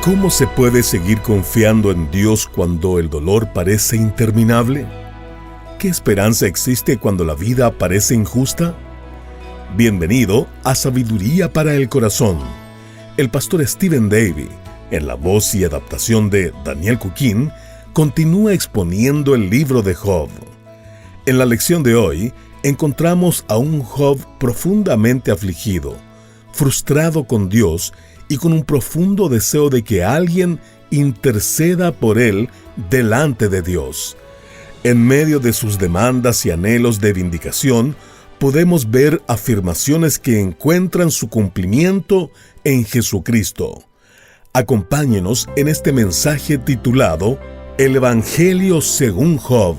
¿Cómo se puede seguir confiando en Dios cuando el dolor parece interminable? ¿Qué esperanza existe cuando la vida parece injusta? Bienvenido a Sabiduría para el Corazón. El pastor Stephen Davey, en la voz y adaptación de Daniel Cuquín, continúa exponiendo el libro de Job. En la lección de hoy, encontramos a un Job profundamente afligido, frustrado con Dios y con un profundo deseo de que alguien interceda por él delante de Dios. En medio de sus demandas y anhelos de vindicación, podemos ver afirmaciones que encuentran su cumplimiento en Jesucristo. Acompáñenos en este mensaje titulado El Evangelio según Job.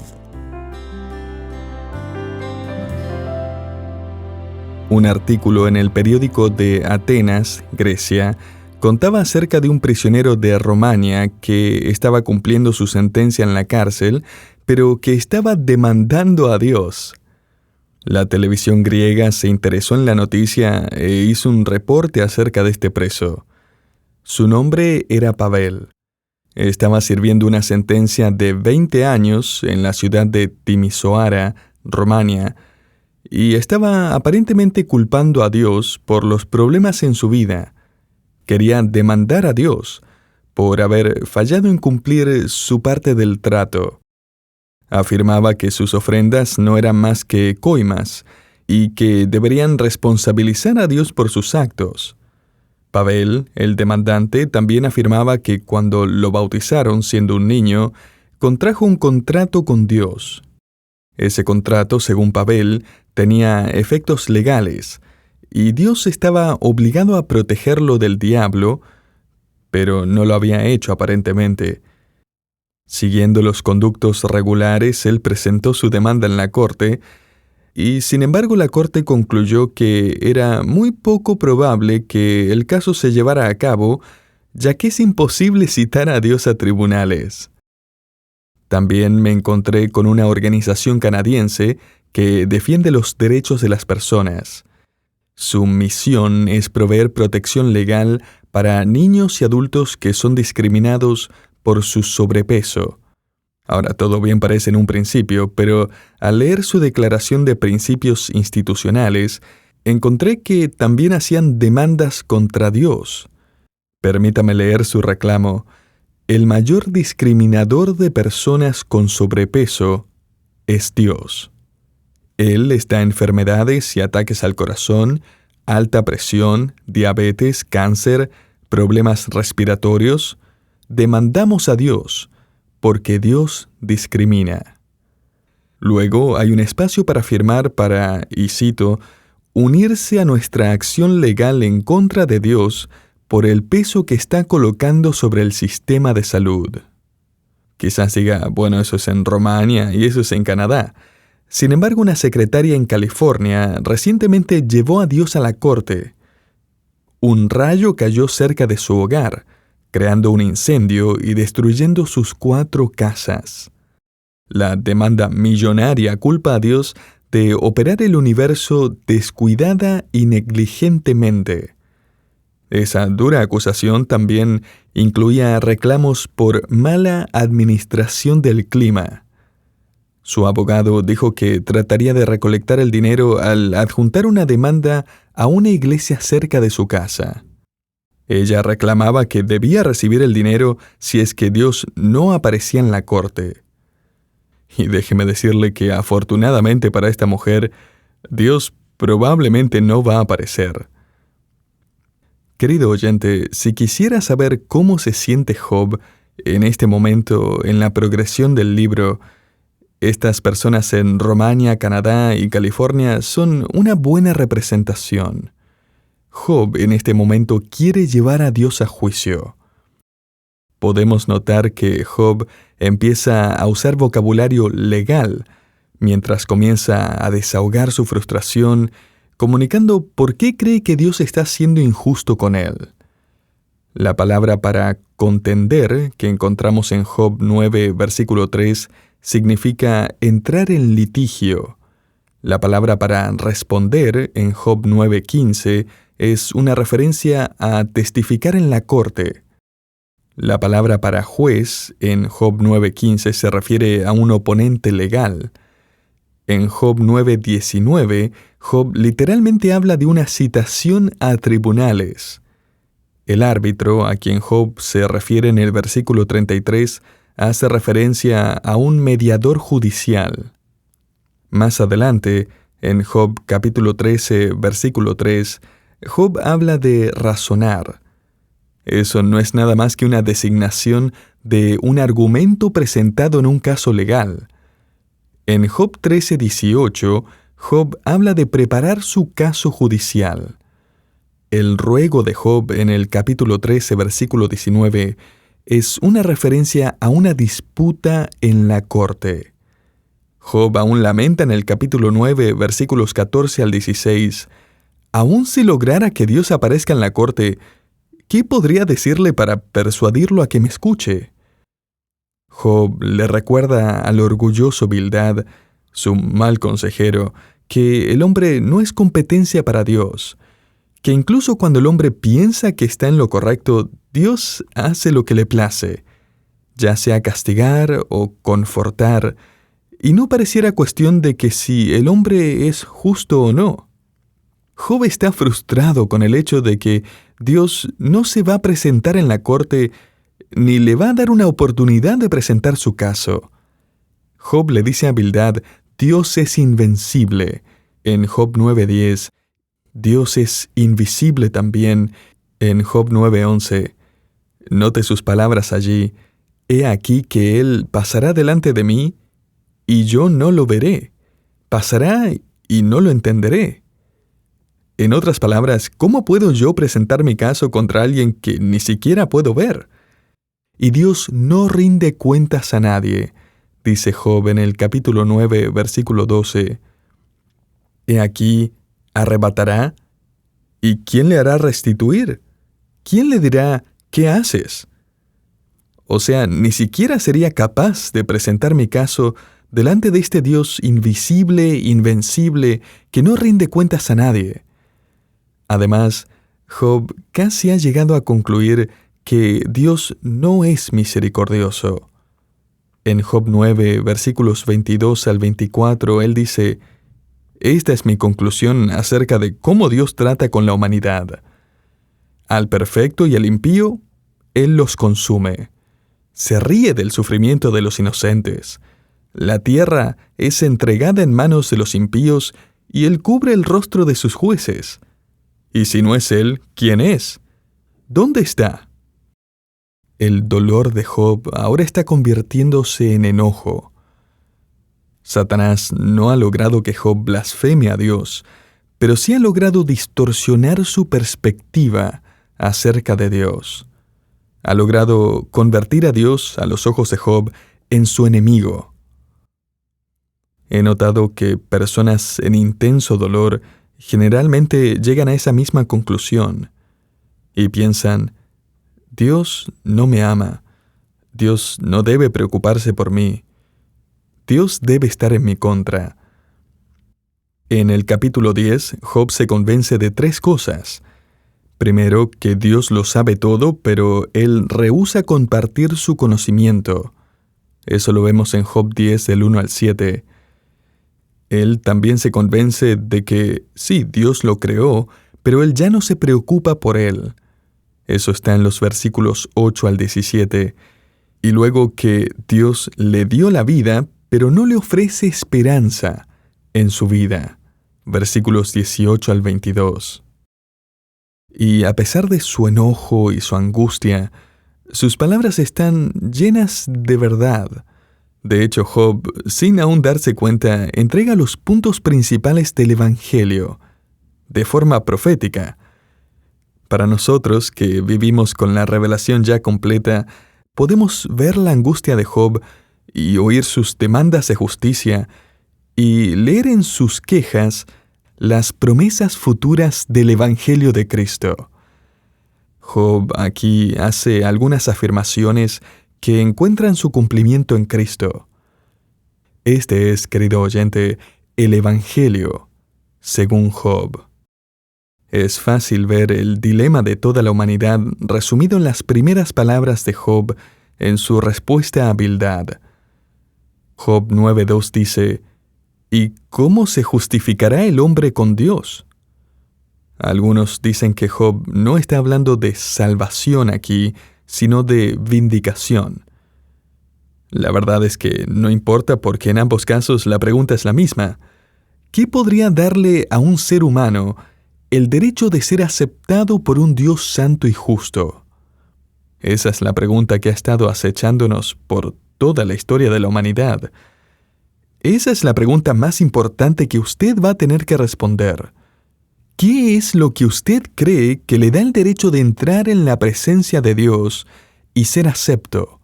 Un artículo en el periódico de Atenas, Grecia, contaba acerca de un prisionero de Romania que estaba cumpliendo su sentencia en la cárcel, pero que estaba demandando a Dios. La televisión griega se interesó en la noticia e hizo un reporte acerca de este preso. Su nombre era Pavel. Estaba sirviendo una sentencia de 20 años en la ciudad de Timișoara, Romania, y estaba aparentemente culpando a Dios por los problemas en su vida. Quería demandar a Dios por haber fallado en cumplir su parte del trato. Afirmaba que sus ofrendas no eran más que coimas y que deberían responsabilizar a Dios por sus actos. Pavel, el demandante, también afirmaba que cuando lo bautizaron siendo un niño, contrajo un contrato con Dios. Ese contrato, según Pavel, tenía efectos legales, y Dios estaba obligado a protegerlo del diablo, pero no lo había hecho aparentemente. Siguiendo los conductos regulares, él presentó su demanda en la corte, y sin embargo la corte concluyó que era muy poco probable que el caso se llevara a cabo, ya que es imposible citar a Dios a tribunales. También me encontré con una organización canadiense que defiende los derechos de las personas. Su misión es proveer protección legal para niños y adultos que son discriminados por su sobrepeso. Ahora, todo bien parece en un principio, pero al leer su declaración de principios institucionales, encontré que también hacían demandas contra Dios. Permítame leer su reclamo. El mayor discriminador de personas con sobrepeso es Dios. Él les da enfermedades y ataques al corazón, alta presión, diabetes, cáncer, problemas respiratorios. Demandamos a Dios, porque Dios discrimina. Luego hay un espacio para firmar para, y cito, unirse a nuestra acción legal en contra de Dios por el peso que está colocando sobre el sistema de salud. Quizás diga, bueno, eso es en Rumania y eso es en Canadá. Sin embargo, una secretaria en California recientemente llevó a Dios a la corte. Un rayo cayó cerca de su hogar, creando un incendio y destruyendo sus 4 casas. La demanda millonaria culpa a Dios de operar el universo descuidada y negligentemente. Esa dura acusación también incluía reclamos por mala administración del clima. Su abogado dijo que trataría de recolectar el dinero al adjuntar una demanda a una iglesia cerca de su casa. Ella reclamaba que debía recibir el dinero si es que Dios no aparecía en la corte. Y déjeme decirle que afortunadamente para esta mujer, Dios probablemente no va a aparecer. Querido oyente, si quisiera saber cómo se siente Job en este momento en la progresión del libro, estas personas en Rumania, Canadá y California son una buena representación. Job en este momento quiere llevar a Dios a juicio. Podemos notar que Job empieza a usar vocabulario legal mientras comienza a desahogar su frustración, comunicando por qué cree que Dios está siendo injusto con él. La palabra para contender, que encontramos en Job 9, versículo 3, significa entrar en litigio. La palabra para responder en Job 9:15 es una referencia a testificar en la corte. La palabra para juez en Job 9:15 se refiere a un oponente legal. En Job 9:19, Job literalmente habla de una citación a tribunales. El árbitro, a quien Job se refiere en el versículo 33, hace referencia a un mediador judicial. Más adelante, en Job capítulo 13, versículo 3, Job habla de razonar. Eso no es nada más que una designación de un argumento presentado en un caso legal. En Job 13:18, Job habla de preparar su caso judicial. El ruego de Job en el capítulo 13, versículo 19, es una referencia a una disputa en la corte. Job aún lamenta en el capítulo 9, versículos 14 al 16, «Aun si lograra que Dios aparezca en la corte, ¿qué podría decirle para persuadirlo a que me escuche?» Job le recuerda al orgulloso Bildad, su mal consejero, que el hombre no es competencia para Dios, que incluso cuando el hombre piensa que está en lo correcto, Dios hace lo que le place, ya sea castigar o confortar, y no pareciera cuestión de que si el hombre es justo o no. Job está frustrado con el hecho de que Dios no se va a presentar en la corte ni le va a dar una oportunidad de presentar su caso. Job le dice a Bildad, Dios es invencible. En Job 9:10, Dios es invisible también. En Job 9:11, note sus palabras allí, he aquí que Él pasará delante de mí, y yo no lo veré. Pasará y no lo entenderé. En otras palabras, ¿cómo puedo yo presentar mi caso contra alguien que ni siquiera puedo ver? Y Dios no rinde cuentas a nadie, dice Job en el capítulo 9, versículo 12. He aquí, arrebatará, ¿y quién le hará restituir? ¿Quién le dirá, ¿qué haces? O sea, ni siquiera sería capaz de presentar mi caso delante de este Dios invisible, invencible, que no rinde cuentas a nadie. Además, Job casi ha llegado a concluir que Dios no es misericordioso. En Job 9, versículos 22 al 24, él dice, «Esta es mi conclusión acerca de cómo Dios trata con la humanidad. Al perfecto y al impío, Él los consume. Se ríe del sufrimiento de los inocentes. La tierra es entregada en manos de los impíos y Él cubre el rostro de sus jueces. Y si no es Él, ¿quién es? ¿Dónde está?» El dolor de Job ahora está convirtiéndose en enojo. Satanás no ha logrado que Job blasfeme a Dios, pero sí ha logrado distorsionar su perspectiva acerca de Dios. Ha logrado convertir a Dios, a los ojos de Job, en su enemigo. He notado que personas en intenso dolor generalmente llegan a esa misma conclusión y piensan, Dios no me ama, Dios no debe preocuparse por mí, Dios debe estar en mi contra. En el capítulo 10, Job se convence de 3 cosas. Primero, que Dios lo sabe todo, pero él rehúsa compartir su conocimiento. Eso lo vemos en Job 10, del 1 al 7. Él también se convence de que, sí, Dios lo creó, pero él ya no se preocupa por él. Eso está en los versículos 8 al 17. Y luego que Dios le dio la vida, pero no le ofrece esperanza en su vida. Versículos 18 al 22. Y a pesar de su enojo y su angustia, sus palabras están llenas de verdad. De hecho, Job, sin aún darse cuenta, entrega los puntos principales del Evangelio, de forma profética. Para nosotros, que vivimos con la revelación ya completa, podemos ver la angustia de Job y oír sus demandas de justicia y leer en sus quejas las promesas futuras del Evangelio de Cristo. Job aquí hace algunas afirmaciones que encuentran su cumplimiento en Cristo. Este es, querido oyente, el Evangelio según Job. Es fácil ver el dilema de toda la humanidad resumido en las primeras palabras de Job en su respuesta a Bildad. Job 9:2 dice: ¿Y cómo se justificará el hombre con Dios? Algunos dicen que Job no está hablando de salvación aquí, sino de vindicación. La verdad es que no importa porque en ambos casos la pregunta es la misma. ¿Qué podría darle a un ser humano el derecho de ser aceptado por un Dios santo y justo? Esa es la pregunta que ha estado acechándonos por toda la historia de la humanidad. Esa es la pregunta más importante que usted va a tener que responder. ¿Qué es lo que usted cree que le da el derecho de entrar en la presencia de Dios y ser acepto?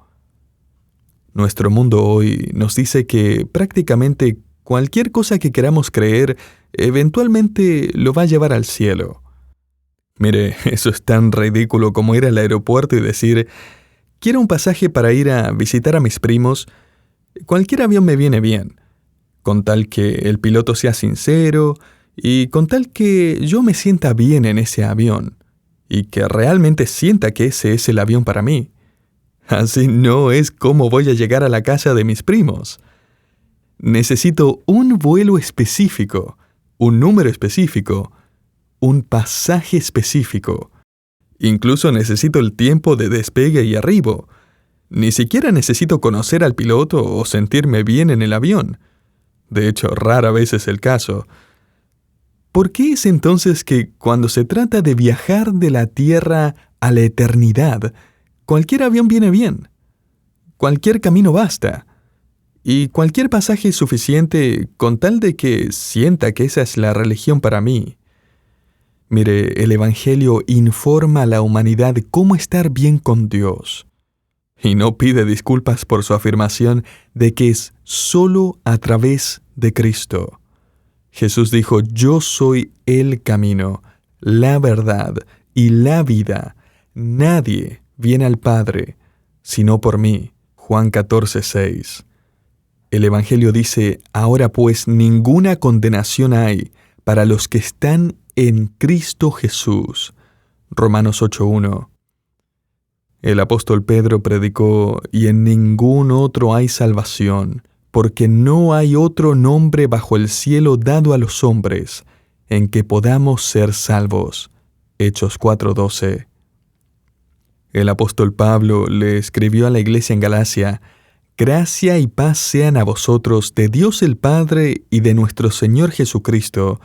Nuestro mundo hoy nos dice que prácticamente cualquier cosa que queramos creer eventualmente lo va a llevar al cielo. Mire, eso es tan ridículo como ir al aeropuerto y decir: quiero un pasaje para ir a visitar a mis primos. Cualquier avión me viene bien, con tal que el piloto sea sincero y con tal que yo me sienta bien en ese avión y que realmente sienta que ese es el avión para mí. Así no es como voy a llegar a la casa de mis primos. Necesito un vuelo específico, un número específico, un pasaje específico. Incluso necesito el tiempo de despegue y arribo. Ni siquiera necesito conocer al piloto o sentirme bien en el avión. De hecho, rara vez es el caso. ¿Por qué es entonces que cuando se trata de viajar de la Tierra a la eternidad, cualquier avión viene bien? Cualquier camino basta. Y cualquier pasaje es suficiente con tal de que sienta que esa es la religión para mí. Mire, el Evangelio informa a la humanidad cómo estar bien con Dios. Y no pide disculpas por su afirmación de que es solo a través de Cristo. Jesús dijo: yo soy el camino, la verdad y la vida. Nadie viene al Padre sino por mí. Juan 14:6. El Evangelio dice: ahora pues ninguna condenación hay para los que están en Cristo Jesús. Romanos 8:1. El apóstol Pedro predicó: y en ningún otro hay salvación, porque no hay otro nombre bajo el cielo dado a los hombres en que podamos ser salvos. Hechos 4:12. El apóstol Pablo le escribió a la iglesia en Galacia: gracia y paz sean a vosotros de Dios el Padre y de nuestro Señor Jesucristo,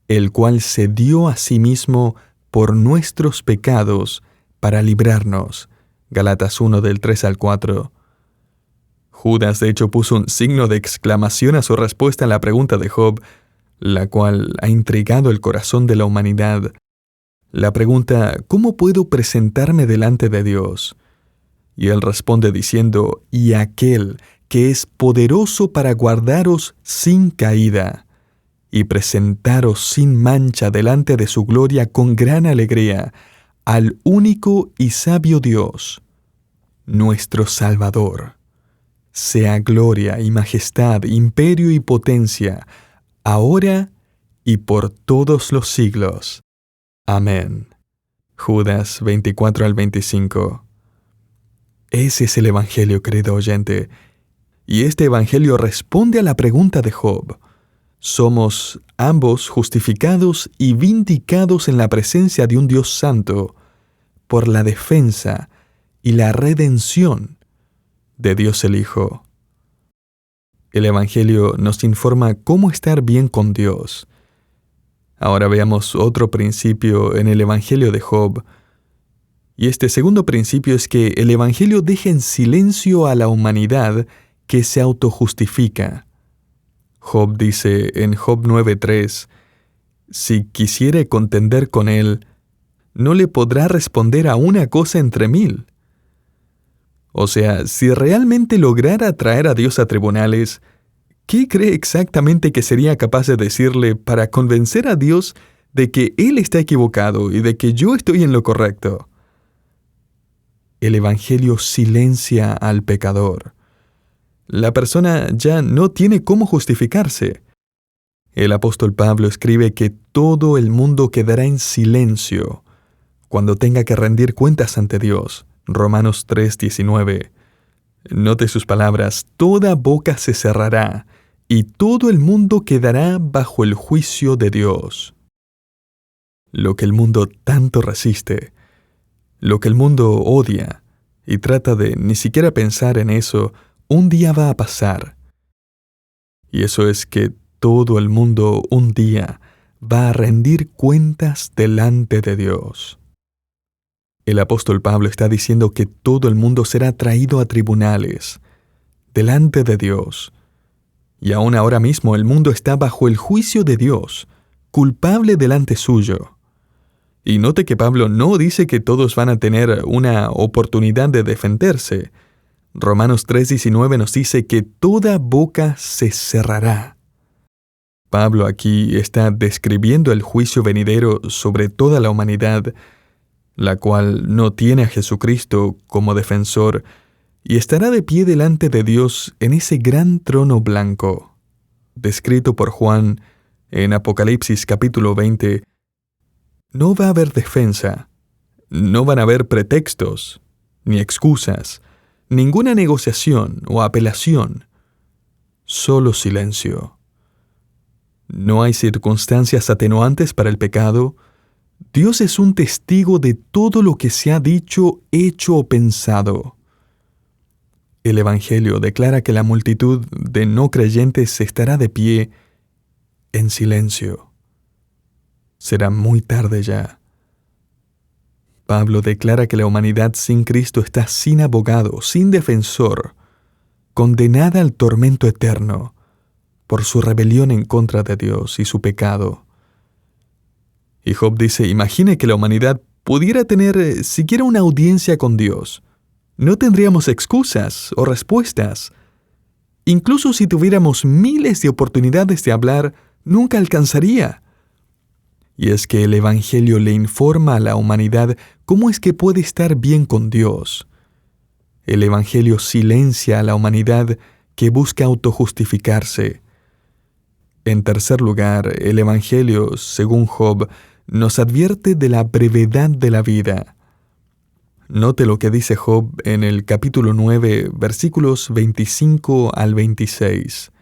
el cual se dio a sí mismo por nuestros pecados para librarnos. Gálatas 1 del 3 al 4. Judas de hecho puso un signo de exclamación a su respuesta a la pregunta de Job, la cual ha intrigado el corazón de la humanidad. La pregunta: ¿cómo puedo presentarme delante de Dios? Y él responde diciendo: y aquel que es poderoso para guardaros sin caída y presentaros sin mancha delante de su gloria con gran alegría, al único y sabio Dios, nuestro Salvador. Sea gloria y majestad, imperio y potencia, ahora y por todos los siglos. Amén. Judas 24 al 25. Ese es el Evangelio, querido oyente. Y este Evangelio responde a la pregunta de Job. Somos ambos justificados y vindicados en la presencia de un Dios santo por la defensa y la redención de Dios el Hijo. El Evangelio nos informa cómo estar bien con Dios. Ahora veamos otro principio en el Evangelio de Job. Y este segundo principio es que el Evangelio deja en silencio a la humanidad que se autojustifica. Job dice en Job 9:3, si quisiere contender con él, no le podrá responder a una cosa entre 1000. O sea, si realmente lograra traer a Dios a tribunales, ¿qué cree exactamente que sería capaz de decirle para convencer a Dios de que Él está equivocado y de que yo estoy en lo correcto? El Evangelio silencia al pecador. La persona ya no tiene cómo justificarse. El apóstol Pablo escribe que todo el mundo quedará en silencio cuando tenga que rendir cuentas ante Dios. Romanos 3:19. Note sus palabras: toda boca se cerrará y todo el mundo quedará bajo el juicio de Dios. Lo que el mundo tanto resiste, lo que el mundo odia y trata de ni siquiera pensar en eso, un día va a pasar. Y eso es que todo el mundo un día va a rendir cuentas delante de Dios. El apóstol Pablo está diciendo que todo el mundo será traído a tribunales, delante de Dios. Y aún ahora mismo el mundo está bajo el juicio de Dios, culpable delante suyo. Y note que Pablo no dice que todos van a tener una oportunidad de defenderse. Romanos 3:19 nos dice que toda boca se cerrará. Pablo aquí está describiendo el juicio venidero sobre toda la humanidad, la cual no tiene a Jesucristo como defensor, y estará de pie delante de Dios en ese gran trono blanco. Descrito por Juan en Apocalipsis capítulo 20, no va a haber defensa, no van a haber pretextos, ni excusas, ninguna negociación o apelación, solo silencio. No hay circunstancias atenuantes para el pecado. Dios es un testigo de todo lo que se ha dicho, hecho o pensado. El Evangelio declara que la multitud de no creyentes estará de pie en silencio. Será muy tarde ya. Pablo declara que la humanidad sin Cristo está sin abogado, sin defensor, condenada al tormento eterno por su rebelión en contra de Dios y su pecado. Y Job dice: imagine que la humanidad pudiera tener siquiera una audiencia con Dios. No tendríamos excusas o respuestas. Incluso si tuviéramos miles de oportunidades de hablar, nunca alcanzaría. Y es que el Evangelio le informa a la humanidad cómo es que puede estar bien con Dios. El Evangelio silencia a la humanidad que busca autojustificarse. En tercer lugar, el Evangelio, según Job, nos advierte de la brevedad de la vida. Note lo que dice Job en el capítulo 9, versículos 25 al 26.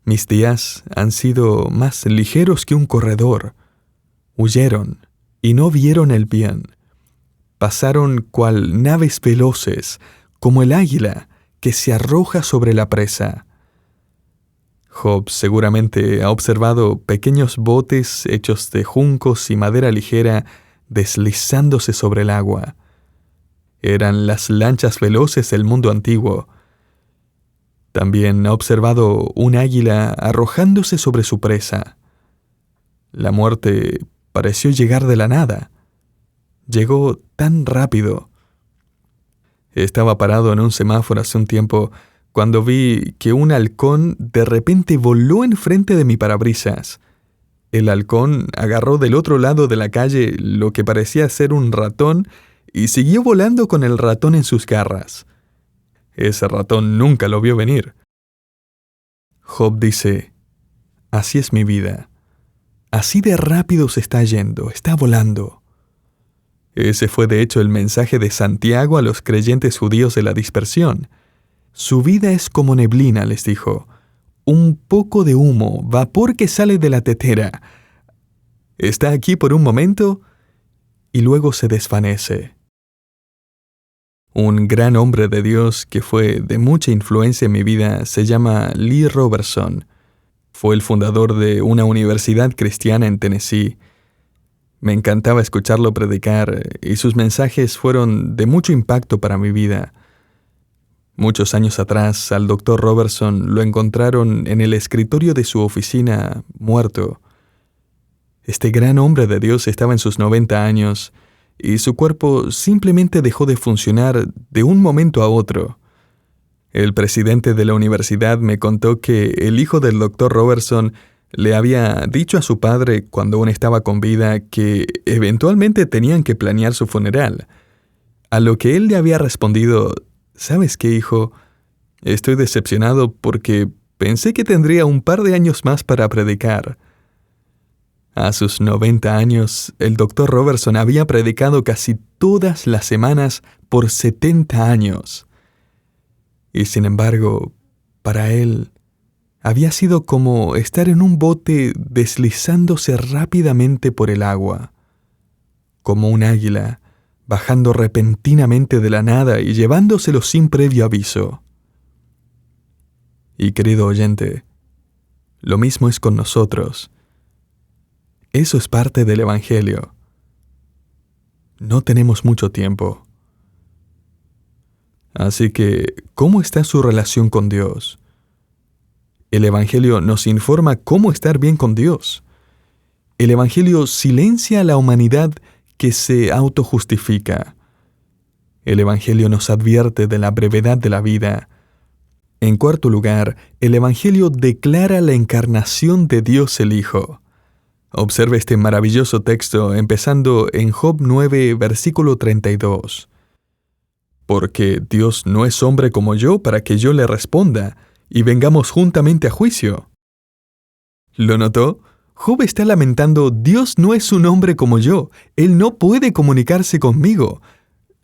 Mis días han sido más ligeros que un corredor. Huyeron y no vieron el bien. Pasaron cual naves veloces, como el águila que se arroja sobre la presa. Job seguramente ha observado pequeños botes hechos de juncos y madera ligera deslizándose sobre el agua. Eran las lanchas veloces del mundo antiguo. También ha observado un águila arrojándose sobre su presa. La muerte pareció llegar de la nada. Llegó tan rápido. Estaba parado en un semáforo hace un tiempo cuando vi que un halcón de repente voló enfrente de mi parabrisas. El halcón agarró del otro lado de la calle lo que parecía ser un ratón y siguió volando con el ratón en sus garras. Ese ratón nunca lo vio venir. Job dice: así es mi vida. Así de rápido se está yendo, está volando. Ese fue de hecho el mensaje de Santiago a los creyentes judíos de la dispersión. Su vida es como neblina, les dijo. Un poco de humo, vapor que sale de la tetera. Está aquí por un momento y luego se desvanece. Un gran hombre de Dios que fue de mucha influencia en mi vida se llama Lee Roberson. Fue el fundador de una universidad cristiana en Tennessee. Me encantaba escucharlo predicar y sus mensajes fueron de mucho impacto para mi vida. Muchos años atrás, al Dr. Roberson lo encontraron en el escritorio de su oficina, muerto. Este gran hombre de Dios estaba en sus 90 años y su cuerpo simplemente dejó de funcionar de un momento a otro. El presidente de la universidad me contó que el hijo del Dr. Roberson le había dicho a su padre cuando aún estaba con vida que eventualmente tenían que planear su funeral. A lo que él le había respondido: ¿sabes qué, hijo? Estoy decepcionado porque Pensé que tendría un par de años más para predicar. A sus 90 años, el Dr. Robertson había predicado casi todas las semanas por 70 años. Y sin embargo, para él, había sido como estar en un bote deslizándose rápidamente por el agua, como un águila bajando repentinamente de la nada y llevándoselo sin previo aviso. Y querido oyente, lo mismo es con nosotros. Eso es parte del Evangelio. No tenemos mucho tiempo. Así que, ¿cómo está su relación con Dios? El Evangelio nos informa cómo estar bien con Dios. El Evangelio silencia a la humanidad que se autojustifica. El Evangelio nos advierte de la brevedad de la vida. En cuarto lugar, el Evangelio declara la encarnación de Dios el Hijo. Observe este maravilloso texto empezando en Job 9, versículo 32. Porque Dios no es hombre como yo para que yo le responda, y vengamos juntamente a juicio. ¿Lo notó? Job está lamentando, Dios no es un hombre como yo, Él no puede comunicarse conmigo.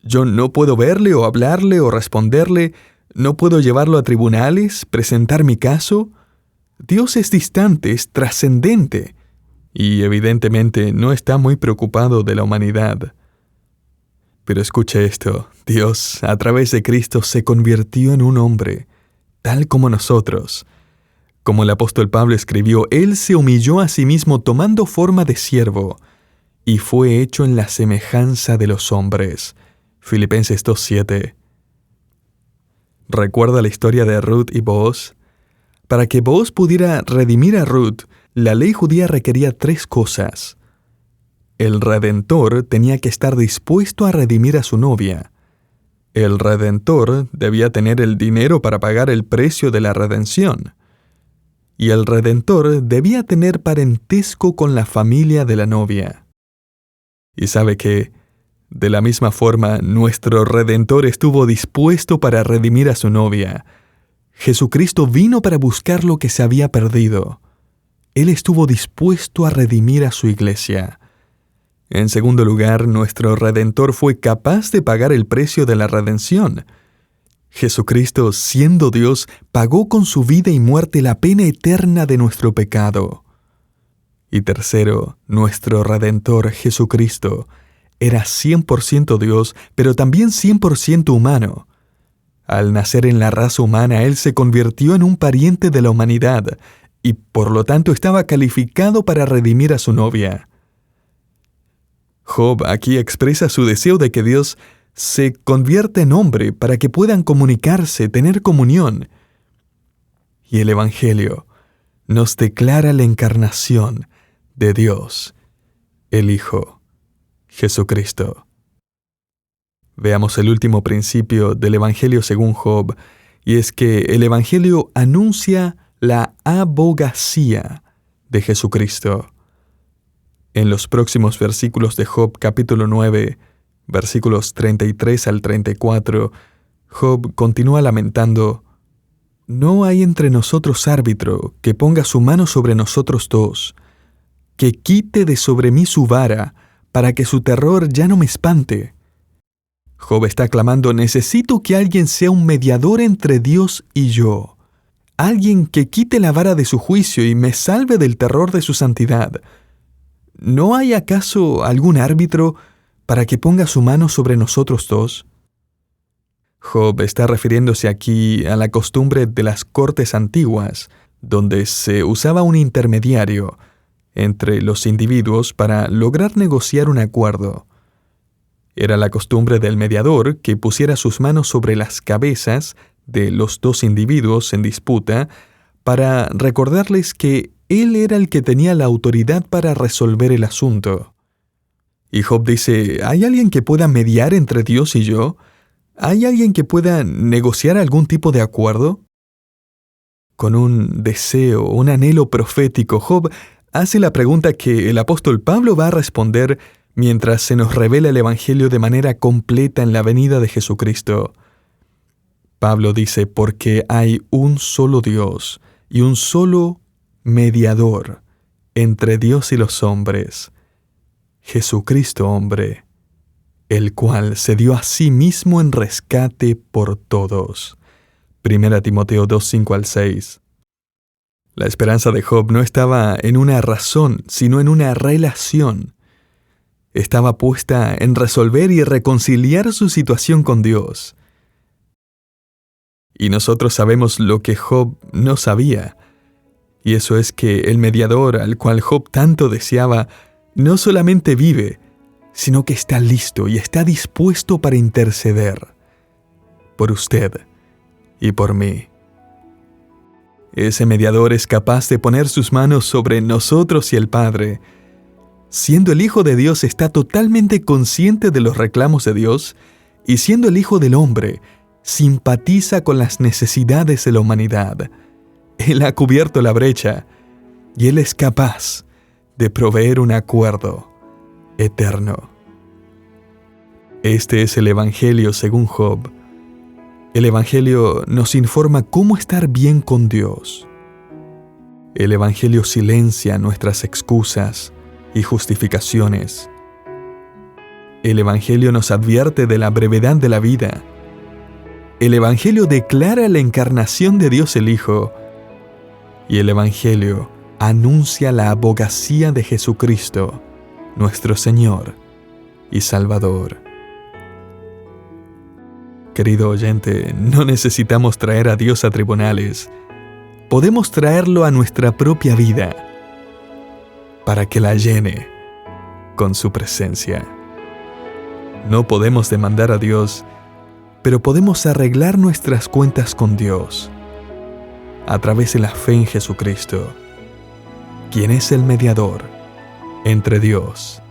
Yo no puedo verle o hablarle o responderle, no puedo llevarlo a tribunales, presentar mi caso. Dios es distante, es trascendente, y evidentemente no está muy preocupado de la humanidad. Pero escuche esto, Dios, a través de Cristo, se convirtió en un hombre, tal como nosotros. Como el apóstol Pablo escribió, Él se humilló a sí mismo tomando forma de siervo, y fue hecho en la semejanza de los hombres. Filipenses 2:7. ¿Recuerda la historia de Ruth y Booz? Para que Booz pudiera redimir a Ruth, la ley judía requería 3 cosas. El Redentor tenía que estar dispuesto a redimir a su novia. El Redentor debía tener el dinero para pagar el precio de la redención. Y el Redentor debía tener parentesco con la familia de la novia. ¿Y sabe qué? De la misma forma, nuestro Redentor estuvo dispuesto para redimir a su novia. Jesucristo vino para buscar lo que se había perdido. Él estuvo dispuesto a redimir a su iglesia. En segundo lugar, nuestro Redentor fue capaz de pagar el precio de la redención. Jesucristo, siendo Dios, pagó con su vida y muerte la pena eterna de nuestro pecado. Y tercero, nuestro Redentor, Jesucristo, era 100% Dios, pero también 100% humano. Al nacer en la raza humana, Él se convirtió en un pariente de la humanidad, y por lo tanto estaba calificado para redimir a su novia. Job aquí expresa su deseo de que Dios se convierta en hombre para que puedan comunicarse, tener comunión. Y el Evangelio nos declara la encarnación de Dios, el Hijo, Jesucristo. Veamos el último principio del Evangelio según Job, y es que el Evangelio anuncia la abogacía de Jesucristo. En los próximos versículos de Job capítulo 9, versículos 33 al 34, Job continúa lamentando, «No hay entre nosotros árbitro que ponga su mano sobre nosotros dos, que quite de sobre mí su vara, para que su terror ya no me espante». Job está clamando, «Necesito que alguien sea un mediador entre Dios y yo, alguien que quite la vara de su juicio y me salve del terror de su santidad. ¿No hay acaso algún árbitro para que ponga su mano sobre nosotros dos?» Job está refiriéndose aquí a la costumbre de las cortes antiguas, donde se usaba un intermediario entre los individuos para lograr negociar un acuerdo. Era la costumbre del mediador que pusiera sus manos sobre las cabezas de los dos individuos en disputa para recordarles que él era el que tenía la autoridad para resolver el asunto. Y Job dice, ¿hay alguien que pueda mediar entre Dios y yo? ¿Hay alguien que pueda negociar algún tipo de acuerdo? Con un deseo, un anhelo profético, Job hace la pregunta que el apóstol Pablo va a responder mientras se nos revela el Evangelio de manera completa en la venida de Jesucristo. Pablo dice, porque hay un solo Dios y un solo mediador entre Dios y los hombres, Jesucristo hombre, el cual se dio a sí mismo en rescate por todos. 1 Timoteo 2, 5-6. La esperanza de Job no estaba en una razón, sino en una relación. Estaba puesta en resolver y reconciliar su situación con Dios. Y nosotros sabemos lo que Job no sabía, y eso es que el mediador al cual Job tanto deseaba no solamente vive, sino que está listo y está dispuesto para interceder por usted y por mí. Ese mediador es capaz de poner sus manos sobre nosotros y el Padre. Siendo el Hijo de Dios, está totalmente consciente de los reclamos de Dios, y siendo el Hijo del Hombre, simpatiza con las necesidades de la humanidad. Él ha cubierto la brecha, y Él es capaz de proveer un acuerdo eterno. Este es el Evangelio según Job. El Evangelio nos informa cómo estar bien con Dios. El Evangelio silencia nuestras excusas y justificaciones. El Evangelio nos advierte de la brevedad de la vida. El Evangelio declara la encarnación de Dios el Hijo. Y el Evangelio anuncia la abogacía de Jesucristo, nuestro Señor y Salvador. Querido oyente, no necesitamos traer a Dios a tribunales. Podemos traerlo a nuestra propia vida para que la llene con su presencia. No podemos demandar a Dios, pero podemos arreglar nuestras cuentas con Dios a través de la fe en Jesucristo, quien es el mediador entre Dios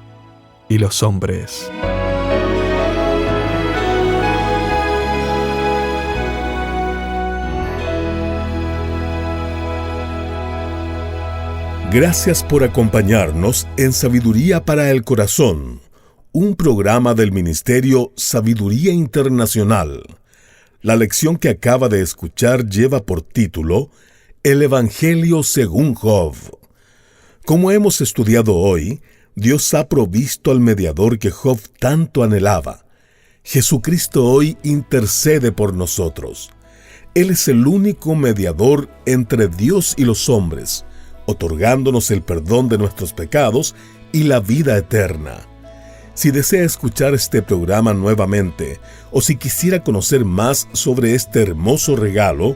y los hombres. Gracias por acompañarnos en Sabiduría para el Corazón, un programa del Ministerio Sabiduría Internacional. La lección que acaba de escuchar lleva por título El Evangelio según Job. Como hemos estudiado hoy, Dios ha provisto al mediador que Job tanto anhelaba. Jesucristo hoy intercede por nosotros. Él es el único mediador entre Dios y los hombres, otorgándonos el perdón de nuestros pecados y la vida eterna. Si desea escuchar este programa nuevamente o si quisiera conocer más sobre este hermoso regalo,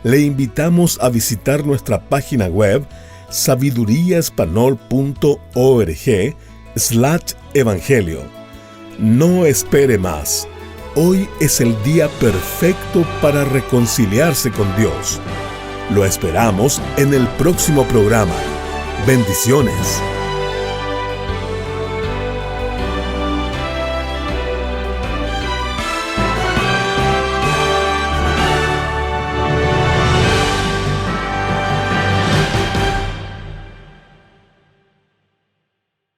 le invitamos a visitar nuestra página web sabiduriaespanol.org/evangelio. No espere más. Hoy es el día perfecto para reconciliarse con Dios. Lo esperamos en el próximo programa. Bendiciones.